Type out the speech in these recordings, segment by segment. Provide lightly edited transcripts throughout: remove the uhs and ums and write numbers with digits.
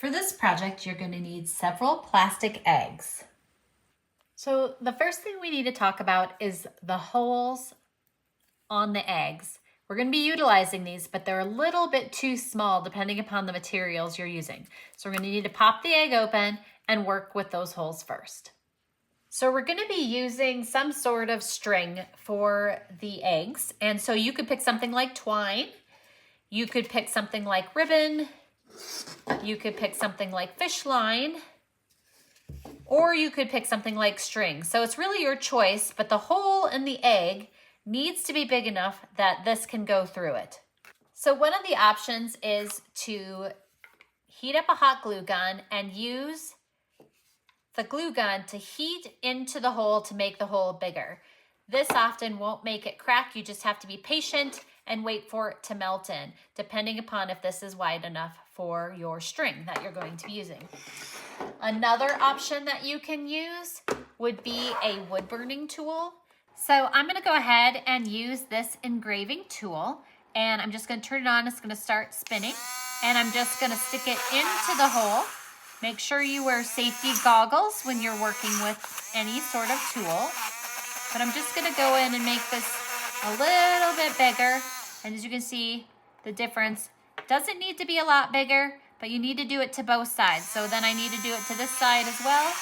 For this project, you're going to need several plastic eggs. So the first thing we need to talk about is the holes on the eggs. We're going to be utilizing these, but they're a little bit too small depending upon the materials you're using. So we're going to need to pop the egg open and work with those holes first. So we're going to be using some sort of string for the eggs. And so you could pick something like twine. You could pick something like ribbon. You could pick something like fish line, or you could pick something like string. So it's really your choice, but the hole in the egg needs to be big enough that this can go through it. So one of the options is to heat up a hot glue gun and use the glue gun to heat into the hole to make the hole bigger. This often won't make it crack. You just have to be patient and wait for it to melt in, depending upon if this is wide enough for your string that you're going to be using. Another option that you can use would be a wood burning tool. So I'm going to go ahead and use this engraving tool, and I'm just going to turn it on. It's going to start spinning, and I'm just going to stick it into the hole. Make sure you wear safety goggles when you're working with any sort of tool. But I'm just going to go in and make this a little bit bigger. And as you can see, the difference doesn't need to be a lot bigger, but you need to do it to both sides. So then I need to do it to this side as well.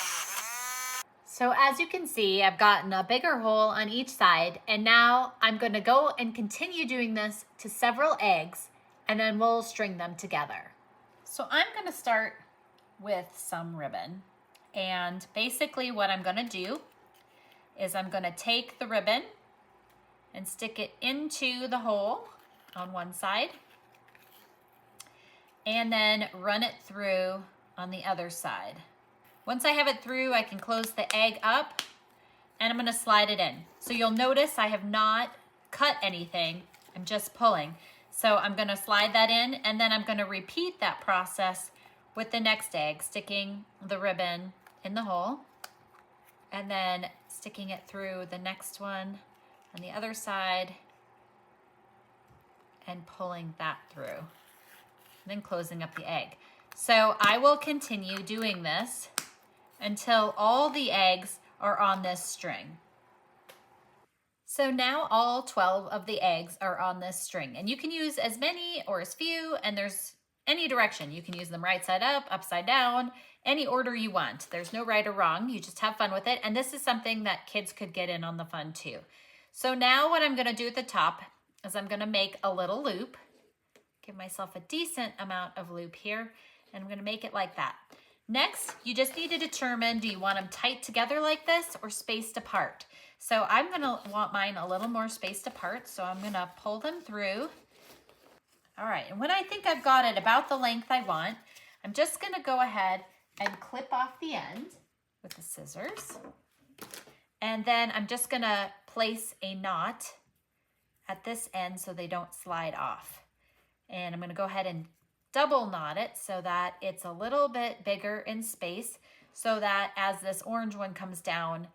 So as you can see, I've gotten a bigger hole on each side, and now I'm going to go and continue doing this to several eggs, and then we'll string them together. So I'm going to start with some ribbon, and basically what I'm going to do is I'm going to take the ribbon and stick it into the hole on one side, and then run it through on the other side. Once I have it through, I can close the egg up, and I'm going to slide it in. So you'll notice I have not cut anything. I'm just pulling. So I'm going to slide that in, and then I'm going to repeat that process with the next egg, sticking the ribbon in the hole, and then sticking it through the next one on the other side, and pulling that through, and then closing up the egg. So I will continue doing this until all the eggs are on this string. So now all 12 of the eggs are on this string, and you can use as many or as few, and there's any direction. You can use them right side up, upside down, any order you want. There's no right or wrong. You just have fun with it. And this is something that kids could get in on the fun too. So now what I'm going to do at the top is I'm going to make a little loop. Give myself a decent amount of loop here, and I'm going to make it like that. Next, you just need to determine, do you want them tight together like this or spaced apart? So I'm going to want mine a little more spaced apart, so I'm going to pull them through. All right, and when I think I've got it about the length I want, I'm just going to go ahead and clip off the end with the scissors. And then I'm just going to place a knot at this end so they don't slide off. And I'm going to go ahead and double knot it so that it's a little bit bigger in space, so that as this orange one comes down,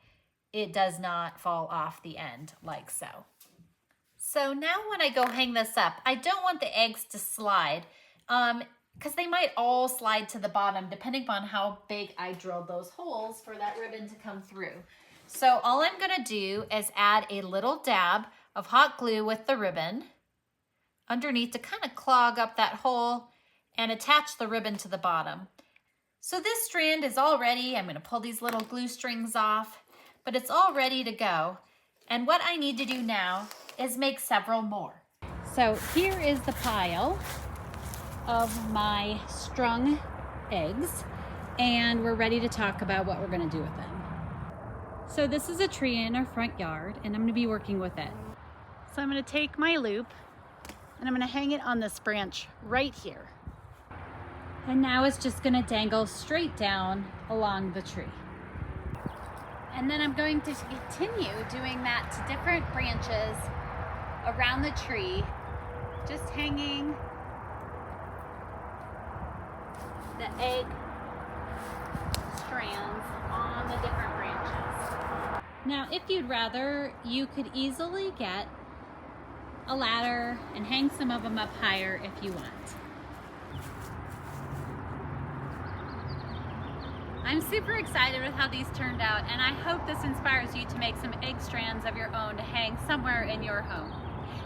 it does not fall off the end like so. So now when I go hang this up, I don't want the eggs to slide because they might all slide to the bottom depending upon how big I drilled those holes for that ribbon to come through. So all I'm going to do is add a little dab of hot glue with the ribbon underneath to kind of clog up that hole and attach the ribbon to the bottom. So this strand is all ready. I'm going to pull these little glue strings off, but it's all ready to go. And what I need to do now is make several more. So here is the pile of my strung eggs, and we're ready to talk about what we're going to do with them. So this is a tree in our front yard, and I'm going to be working with it. So I'm going to take my loop, and I'm going to hang it on this branch right here. And now it's just going to dangle straight down along the tree. And then I'm going to continue doing that to different branches around the tree, just hanging the egg strands on the different branches. Now, if you'd rather, you could easily get a ladder and hang some of them up higher if you want. I'm super excited with how these turned out, and I hope this inspires you to make some egg strands of your own to hang somewhere in your home.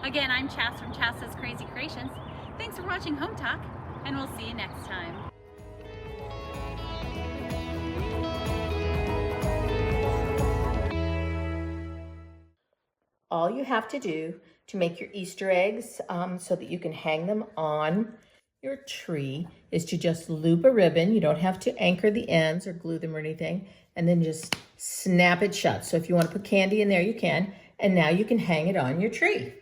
Again, I'm Chas from Chas's Crazy Creations. Thanks for watching Home Talk, and we'll see you next time. All you have to do to make your Easter eggs so that you can hang them on your tree is to just loop a ribbon. You don't have to anchor the ends or glue them or anything, and then just snap it shut. So if you want to put candy in there, you can, and now you can hang it on your tree.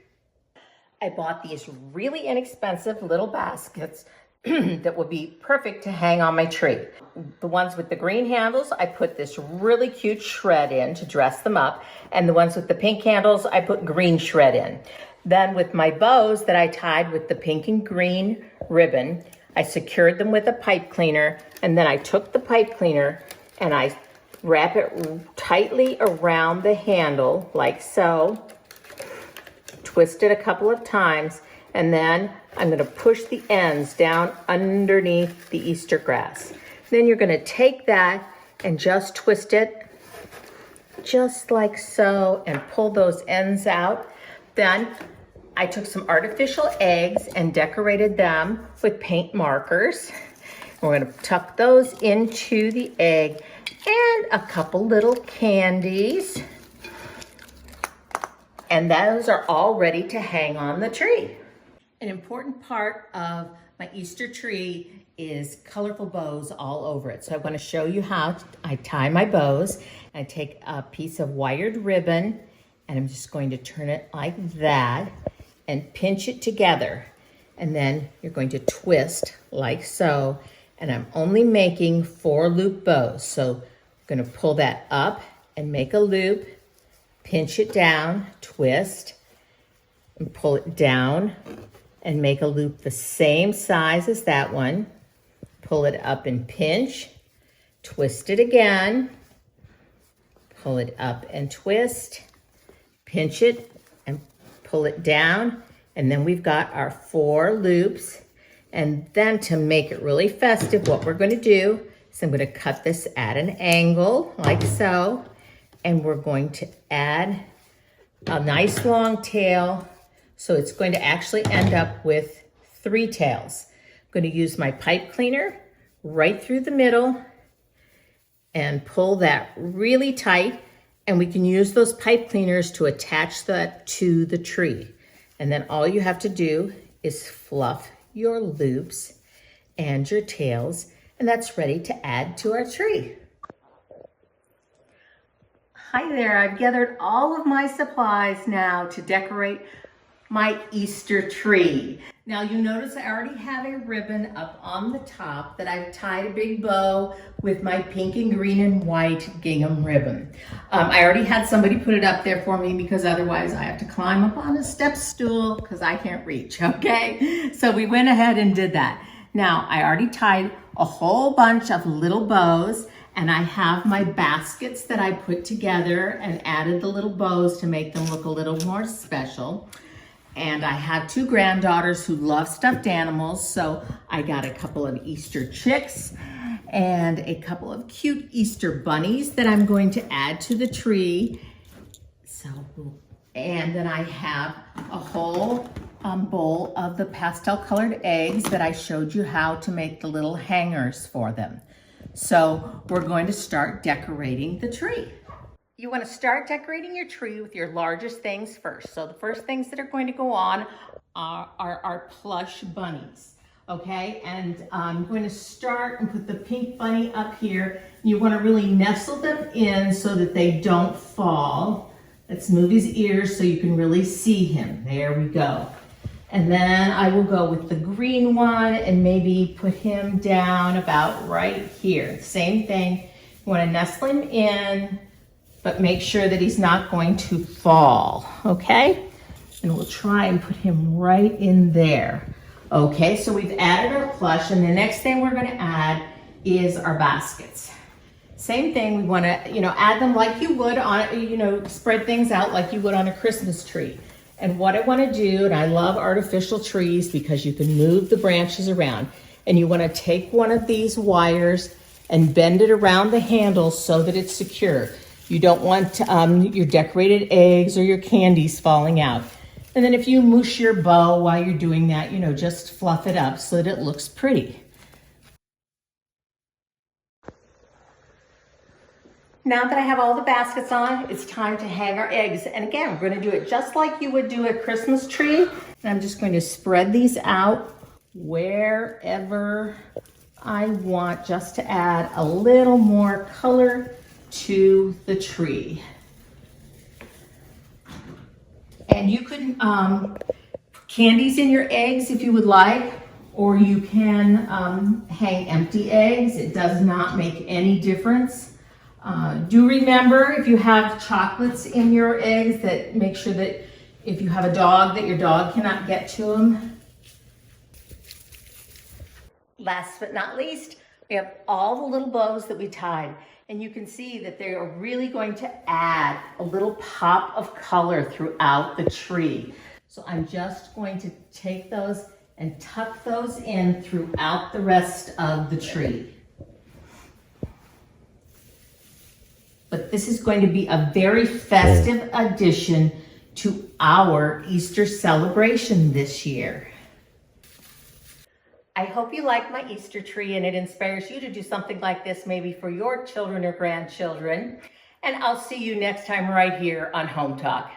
I bought these really inexpensive little baskets that would be perfect to hang on my tree. The ones with the green handles, I put this really cute shred in to dress them up, and the ones with the pink handles, I put green shred in. Then with my bows that I tied with the pink and green ribbon, I secured them with a pipe cleaner, and then I took the pipe cleaner and I wrap it tightly around the handle like so, twist it a couple of times, and then I'm going to push the ends down underneath the Easter grass. Then you're going to take that and just twist it just like so and pull those ends out. Then I took some artificial eggs and decorated them with paint markers. We're going to tuck those into the egg and a couple little candies. And those are all ready to hang on the tree. An important part of my Easter tree is colorful bows all over it. So I'm going to show you how I tie my bows. I take a piece of wired ribbon and I'm just going to turn it like that and pinch it together. And then you're going to twist like so. And I'm only making 4 loop bows. So I'm going to pull that up and make a loop, pinch it down, twist, and pull it down and make a loop the same size as that one. Pull it up and pinch, twist it again, pull it up and twist, pinch it and pull it down, and then we've got our 4 loops. And then to make it really festive, what we're going to do is I'm going to cut this at an angle like so, and we're going to add a nice long tail. So it's going to actually end up with 3 tails. I'm going to use my pipe cleaner right through the middle and pull that really tight. And we can use those pipe cleaners to attach that to the tree. And then all you have to do is fluff your loops and your tails, and that's ready to add to our tree. Hi there, I've gathered all of my supplies now to decorate my Easter tree. Now you notice I already have a ribbon up on the top that I've tied a big bow with my pink and green and white gingham ribbon. I already had somebody put it up there for me because otherwise I have to climb up on a step stool because I can't reach, okay? So we went ahead and did that. Now I already tied a whole bunch of little bows, and I have my baskets that I put together and added the little bows to make them look a little more special. And I have 2 granddaughters who love stuffed animals, so I got a couple of Easter chicks and a couple of cute Easter bunnies that I'm going to add to the tree. And then I have a whole bowl of the pastel colored eggs that I showed you how to make the little hangers for them. So we're going to start decorating the tree. You want to start decorating your tree with your largest things first. So the first things that are going to go on are our plush bunnies, okay? And I'm going to start and put the pink bunny up here. You want to really nestle them in so that they don't fall. Let's move his ears so you can really see him. There we go. And then I will go with the green one and maybe put him down about right here. Same thing. You want to nestle him in, but make sure that he's not going to fall, okay? And we'll try and put him right in there. Okay, so we've added our plush, and the next thing we're gonna add is our baskets. Same thing, we wanna, add them like you would on, spread things out like you would on a Christmas tree. And what I wanna do, and I love artificial trees because you can move the branches around, and you wanna take one of these wires and bend it around the handle so that it's secure. You don't want your decorated eggs or your candies falling out. And then if you mousse your bow while you're doing that, you know, just fluff it up so that it looks pretty. Now that I have all the baskets on, it's time to hang our eggs. And again, we're going to do it just like you would do a Christmas tree. And I'm just going to spread these out wherever I want, just to add a little more color to the tree. And you could put candies in your eggs if you would like, or you can hang empty eggs. It does not make any difference. Do remember, if you have chocolates in your eggs, that make sure that if you have a dog, that your dog cannot get to them. Last but not least, we have all the little bows that we tied. And you can see that they are really going to add a little pop of color throughout the tree. So I'm just going to take those and tuck those in throughout the rest of the tree. But this is going to be a very festive addition to our Easter celebration this year. I hope you like my Easter tree and it inspires you to do something like this maybe for your children or grandchildren. And I'll see you next time right here on Home Talk.